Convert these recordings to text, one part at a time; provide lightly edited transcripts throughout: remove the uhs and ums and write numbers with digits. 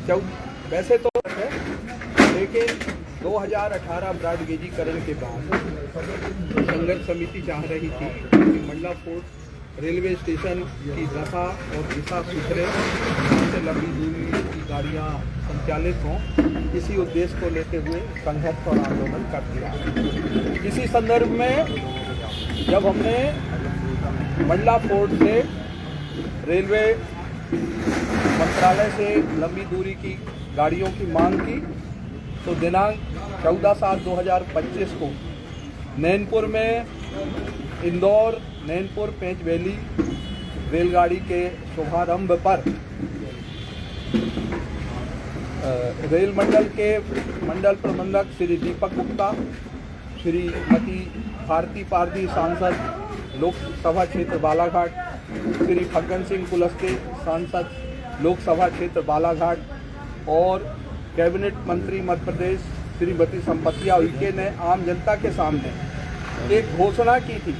वैसे तो है, लेकिन 2018 ब्रॉडगेजीकरण के बाद संघर्ष समिति चाह रही थी कि मंडला फोर्ट रेलवे स्टेशन की दशा और दिशा सुधरे, से लंबी दूरी की गाड़ियाँ संचालित हों। इसी उद्देश्य को लेते हुए संघर्ष और आंदोलन कर दिया। इसी संदर्भ में जब हमने मंडला फोर्ट से रेलवे मंत्रालय से लंबी दूरी की गाड़ियों की मांग की, तो दिनांक 14/7/2025 को नैनपुर में इंदौर नैनपुर पेंचवैली रेलगाड़ी के शुभारंभ पर रेल मंडल के मंडल प्रबंधक श्री दीपक गुप्ता, श्रीमती भारती पारदी सांसद लोकसभा क्षेत्र बालाघाट, श्री फग्गन सिंह कुलस्ते सांसद लोकसभा क्षेत्र बालाघाट और कैबिनेट मंत्री मध्य प्रदेश श्रीमती संपत्तिया उइके ने आम जनता के सामने एक घोषणा की थी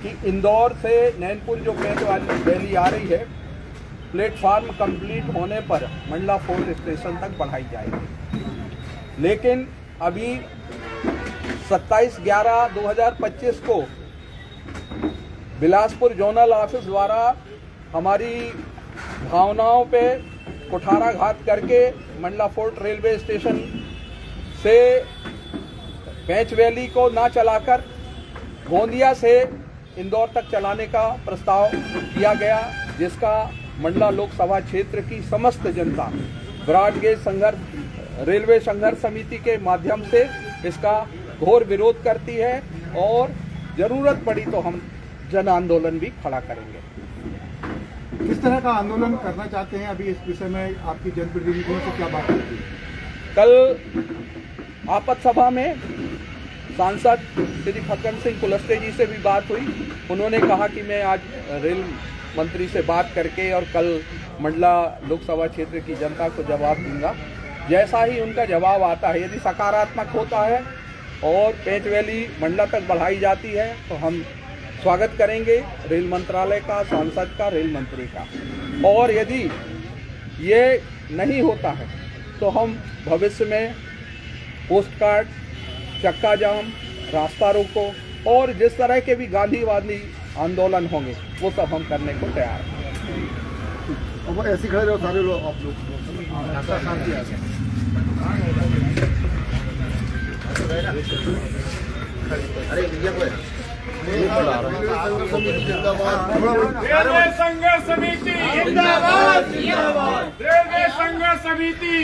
कि इंदौर से नैनपुर जो पेंचवैली आ रही है, प्लेटफार्म कंप्लीट होने पर मंडला फोर्ट स्टेशन तक बढ़ाई जाएगी। लेकिन अभी 27/11/2025 को बिलासपुर जोनल ऑफिस द्वारा हमारी भावनाओं पे कुठाराघात करके मंडला फोर्ट रेलवे स्टेशन से पेंचवैली को ना चलाकर गोंदिया से इंदौर तक चलाने का प्रस्ताव किया गया, जिसका मंडला लोकसभा क्षेत्र की समस्त जनता ब्रॉडगेज संघर्ष रेलवे संघर्ष समिति के माध्यम से इसका घोर विरोध करती है और जरूरत पड़ी तो हम जन आंदोलन भी खड़ा करेंगे। किस तरह का आंदोलन करना चाहते हैं? अभी इस विषय में आपकी जनप्रतिनिधियों से क्या बात होती है? कल आपत सभा में सांसद श्री फग्गन सिंह कुलस्ते जी से भी बात हुई। उन्होंने कहा कि मैं आज रेल मंत्री से बात करके और कल मंडला लोकसभा क्षेत्र की जनता को जवाब दूंगा। जैसा ही उनका जवाब आता है, यदि सकारात्मक होता है और पेंचवैली मंडला तक बढ़ाई जाती है तो हम स्वागत करेंगे रेल मंत्रालय का, सांसद का, रेल मंत्री का। और यदि ये नहीं होता है तो हम भविष्य में पोस्ट कार्ड, चक्का जाम, रास्ता रोको और जिस तरह के भी गांधीवादी आंदोलन होंगे वो सब हम करने को तैयार हैं। अब ऐसे खड़े रहो सारे लोग, आप लोग रेलवे संघर्ष समिति जिंदाबाद, जिंदाबाद। रेलवे संघर्ष समिति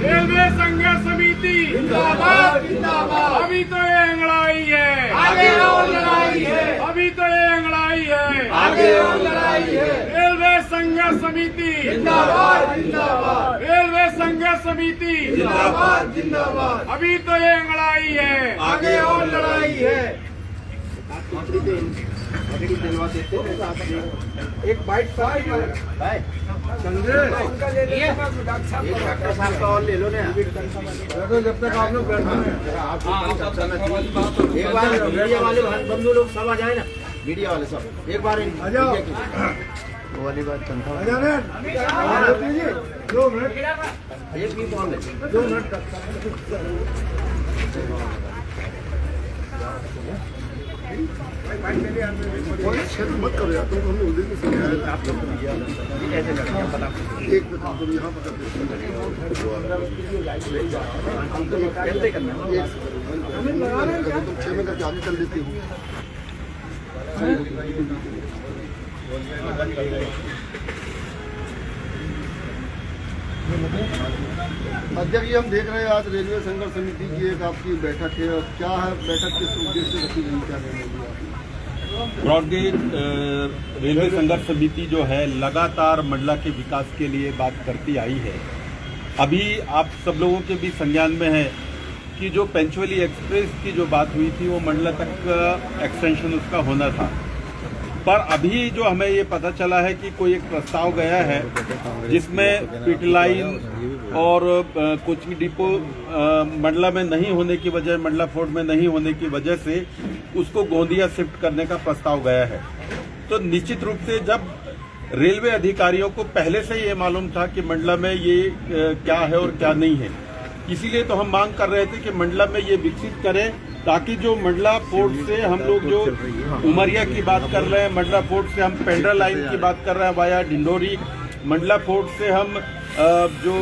रेलवे संघर्ष समिति जिंदाबाद, जिंदाबाद। अभी तो ये लड़ाई है, आगे और लड़ाई है। अभी तो ये लड़ाई है, आगे और लड़ाई है। रेलवे संघर्ष समिति जिंदाबाद, जिंदाबाद। रेलवे संघर्ष समिति जिंदाबाद, जिंदाबाद। अभी तो ये लड़ाई है, आगे और लड़ाई है। एक बाइट डॉक्टर साहब का और ले लो ना, जब तक आप लोग बैठो। एक बार मीडिया वाले बंधु लोग सब आ जाए ना, मीडिया वाले सब एक बार वो वाली बात कंफर्म 2 मिनट, एक भी कॉल है 2 मिनट मत करो यार, तुम हमने उधर में आप लोग ऐसे करते हैं। एक मिनट तुम यहाँ पकड़ कैसे करना है, तुम 6 मिनट आगे चल देती हूँ। अध्यक्ष जी, हम देख रहे हैं आज रेलवे संघर्ष समिति की एक आपकी बैठक है, और क्या है बैठक, किस उद्देश्य से रखी गई, क्या कहना? ब्रॉडगेज रेलवे संघर्ष समिति जो है लगातार मंडला के विकास के लिए बात करती आई है। अभी आप सब लोगों के भी संज्ञान में है कि जो पेंचवैली एक्सप्रेस की जो बात हुई थी वो मंडला तक एक्सटेंशन उसका होना था, पर अभी जो हमें ये पता चला है कि कोई एक प्रस्ताव गया है जिसमें पिट लाइन और कोचिंग डिपो मंडला में नहीं होने की वजह, मंडला फोर्ट में नहीं होने की वजह से उसको गोंदिया शिफ्ट करने का प्रस्ताव गया है। तो निश्चित रूप से जब रेलवे अधिकारियों को पहले से ये मालूम था कि मंडला में ये क्या है और क्या नहीं है, इसीलिए तो हम मांग कर रहे थे कि मंडला में ये विकसित करें, ताकि जो मंडला पोर्ट से हम लोग जो उमरिया की बात कर रहे हैं, मंडला पोर्ट से हम पेंड्रा लाइन की बात कर रहे हैं वाया डिंडोरी, मंडला पोर्ट से हम जो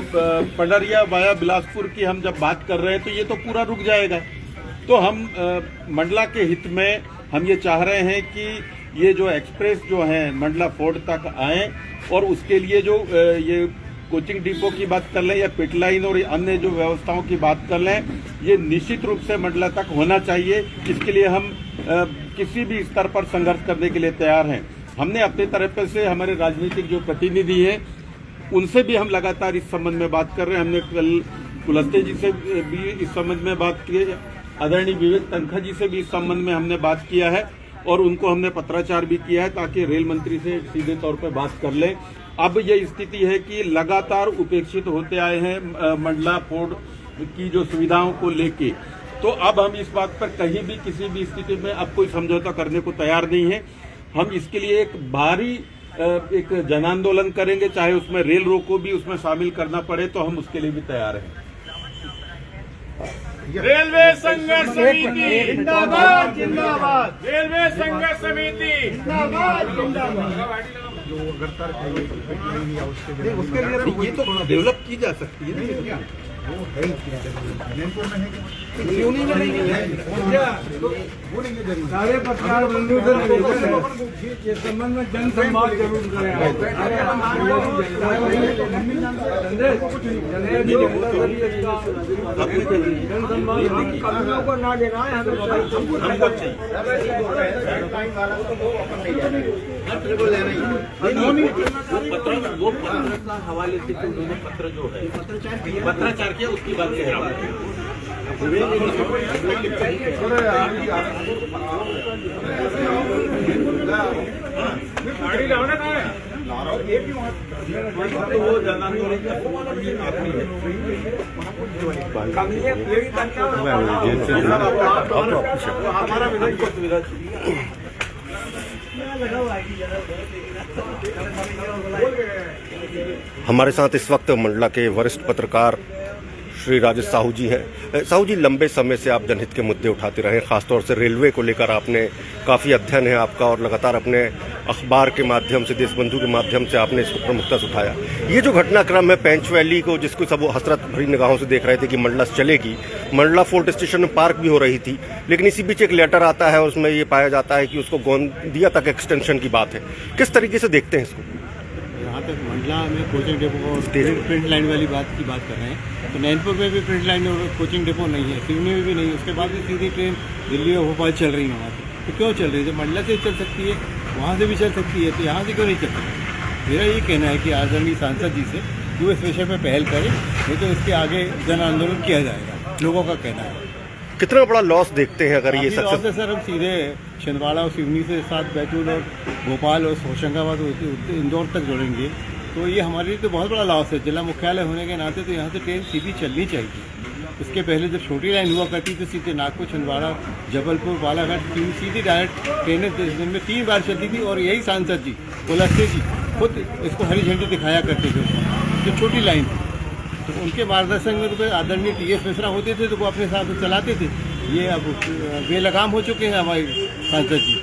पंडरिया वाया बिलासपुर की हम जब बात कर रहे हैं, तो ये तो पूरा रुक जाएगा। तो हम मंडला के हित में हम ये चाह रहे हैं कि ये जो एक्सप्रेस जो है मंडला फोर्ट तक आए, और उसके लिए जो ये कोचिंग डिपो की बात कर लें या पिट लाइन और अन्य जो व्यवस्थाओं की बात कर लें, ये निश्चित रूप से मंडला तक होना चाहिए। इसके लिए हम किसी भी स्तर पर संघर्ष करने के लिए तैयार हैं। हमने अपनी तरफ से हमारे राजनीतिक जो प्रतिनिधि हैं उनसे भी हम लगातार इस संबंध में बात कर रहे हैं। हमने कल कुलस्ते जी से भी इस संबंध में बात की, आदरणीय विवेक तनखा जी से भी इस संबंध में हमने बात किया है, और उनको हमने पत्राचार भी किया है ताकि रेल मंत्री से सीधे तौर पर बात कर लें। अब ये स्थिति है कि लगातार उपेक्षित होते आए हैं मंडला पोर्ट की जो सुविधाओं को लेके, तो अब हम इस बात पर कहीं भी किसी भी स्थिति में अब कोई समझौता करने को तैयार नहीं है। हम इसके लिए एक भारी एक जन आंदोलन करेंगे, चाहे उसमें रेल रोको भी उसमें शामिल करना पड़े, तो हम उसके लिए भी तैयार हैं। रेलवे संघर्ष समिति जिंदाबाद जिंदाबाद, रेलवे संघर्ष समिति जिंदाबाद जिंदाबाद। उसके लिए ये तो डेवलप की जा सकती है। क्यों नहीं सारे पत्रकार बंधु से संबंध में जन संवाद जरूर करें। जन संवाद को ना देना है वो पत्र हवाले से उन्होंने पत्र जो है पत्राचार किया, उसकी बात कह रहा हूँ। हमारा विधान को सुविधा हमारे साथ इस वक्त मंडला के वरिष्ठ पत्रकार श्री राजेश साहू जी हैं। साहू जी, लंबे समय से आप जनहित के मुद्दे उठाते रहे, खासतौर से रेलवे को लेकर आपने काफ़ी अध्ययन है आपका, और लगातार अपने अखबार के माध्यम से, देशबंधु के माध्यम से आपने इसको प्रमुखता से उठाया। ये जो घटनाक्रम है पेंच वैली को, जिसको सब हसरत भरी निगाहों से देख रहे थे कि मंडला चलेगी, मंडला फोर्ट स्टेशन में पार्क भी हो रही थी, लेकिन इसी बीच एक लेटर आता है और उसमें ये पाया जाता है कि उसको गोंदिया तक एक्सटेंशन की बात है। किस तरीके से देखते हैं इसको? यहाँ तक मंडला में कोचिंग डिपो और प्रिंट लाइन वाली बात कर रहे हैं, तो नैनपुर में भी प्रिंट लाइन और कोचिंग डिपो नहीं है, सिवनी में भी नहीं है। उसके बाद भी सीधी ट्रेन दिल्ली और भोपाल चल रही है वहाँ से, तो क्यों चल रही है? जब मंडला से चल सकती है वहाँ से भी चल सकती है, तो यहाँ से क्यों नहीं चल सकती? मेरा ये कहना है कि आदरणीय सांसद जी से जो इस विषय पर पहल करें, नहीं तो इसके आगे जन आंदोलन किया जाएगा, लोगों का कहना है। कितना बड़ा लॉस देखते हैं अगर ये सक्सेस? है सर, हम सीधे छिंदवाड़ा और सिवनी से साथ बैतूल और भोपाल और होशंगाबाद इंदौर तक जोड़ेंगे, तो ये हमारे लिए तो बहुत बड़ा लॉस है। जिला मुख्यालय होने के नाते तो यहाँ से ट्रेन सीधी चलनी चाहिए। इसके पहले जब छोटी लाइन हुआ करती थी, सीधे नागपुर, छिंदवाड़ा, जबलपुर, बालाघाट सीधी डायरेक्ट ट्रेनें दिन में 3 बार चलती थी, और यही सांसद जी कुलस्ते जी खुद इसको हरी झंडी दिखाया करते थे। जो छोटी लाइन थी, तो उनके मार्गदर्शन में आदरणीय TS मिश्रा होते थे, तो वो अपने साथ चलाते थे। ये अब बेलगाम हो चुके हैं हमारे सांसद जी।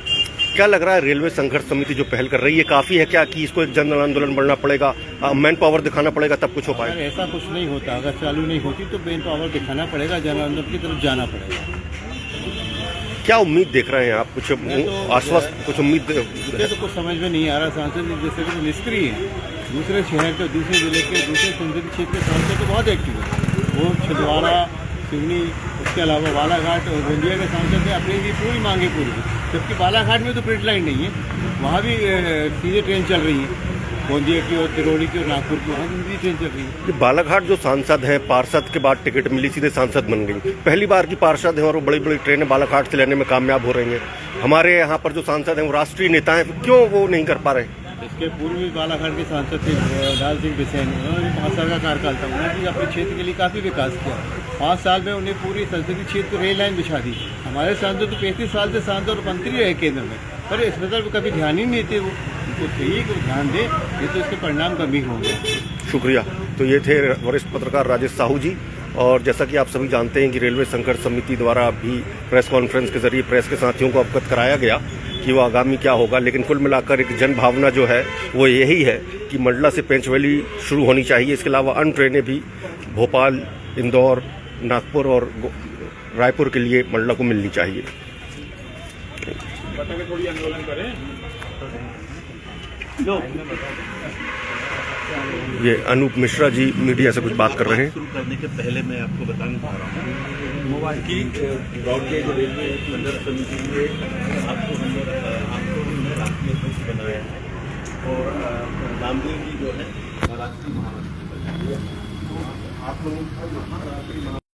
क्या लग रहा है रेलवे संघर्ष समिति जो पहल कर रही है काफ़ी है क्या, कि इसको एक जन आंदोलन बढ़ना पड़ेगा, मैन पावर दिखाना पड़ेगा तब कुछ हो पाएगा? ऐसा कुछ नहीं होता, अगर चालू नहीं होती तो मैन पावर दिखाना पड़ेगा, जन आंदोलन की तरफ जाना पड़ेगा। क्या उम्मीद देख रहे हैं आप? कुछ आश्वस्त, कुछ उम्मीद? मुझे तो कुछ समझ में नहीं आ रहा। सांसद जी जैसे कि निष्क्रिय है, दूसरे शहर के, दूसरे जिले के, दूसरे संसदीय क्षेत्र के सांसद तो बहुत एक्टिव है। वो छिंदवाड़ा, सिवनी, उसके अलावा बालाघाट और गोंदिया के सांसद ने अपनी भी पूरी मांगे पूरी, जबकि बालाघाट में तो प्रिंट लाइन नहीं है, वहाँ भी सीधे ट्रेन चल रही है, गोंदिया की और तिरोड़ी की और नागपुर की, वहाँ भी ट्रेन चल रही है। बालाघाट जो सांसद हैं, पार्षद के बाद टिकट मिली, सीधे सांसद बन गई, पहली बार की पार्षद हैं और वो बड़ी बड़ी ट्रेनें बालाघाट से लेने में कामयाब हो रही हैं। हमारे यहाँ पर जो सांसद हैं वो राष्ट्रीय नेता हैं, क्यों वो नहीं कर पा रहे? इसके पूर्व भी बालाघाट के सांसद थे लाल सिंह बिसेन, उन्होंने भी 5 साल का कार्यकाल था, उन्होंने भी अपने क्षेत्र के लिए काफ़ी विकास किया। 5 साल में उन्हें पूरी संसदीय क्षेत्र रेल लाइन बिछा दी। हमारे सांसद तो 35 साल से सांसद और मंत्री रहे केंद्र में, पर इसमें तो कभी ध्यान ही नहीं देते। वो उनको चाहिए कि ध्यान दें, ये तो इसके परिणाम कभी होंगे। शुक्रिया। तो ये थे वरिष्ठ पत्रकार राजेश साहू जी। और जैसा कि आप सभी जानते हैं कि रेलवे संघर्ष समिति द्वारा भी प्रेस कॉन्फ्रेंस के जरिए प्रेस के साथियों को अवगत कराया गया कि वो आगामी क्या होगा, लेकिन कुल मिलाकर एक जन भावना जो है वो यही है कि मंडला से पेंचवैली शुरू होनी चाहिए। इसके अलावा अन्य ट्रेनें भी भोपाल, इंदौर, नागपुर और रायपुर के लिए मंडला को मिलनी चाहिए। थोड़ी आंदोलन करें। ये अनूप मिश्रा जी मीडिया से कुछ बात कर रहे हैं। शुरू करने के पहले मैं आपको बताना चाह रहा हूँ कि ब्रॉडगेज रेलवे संघर्ष समिति में आपको हमने राष्ट्रीय अध्यक्ष बनाया है और रामदेव जी जो है राष्ट्रीय महामंत्री बनाए हैं। तो आप लोगों का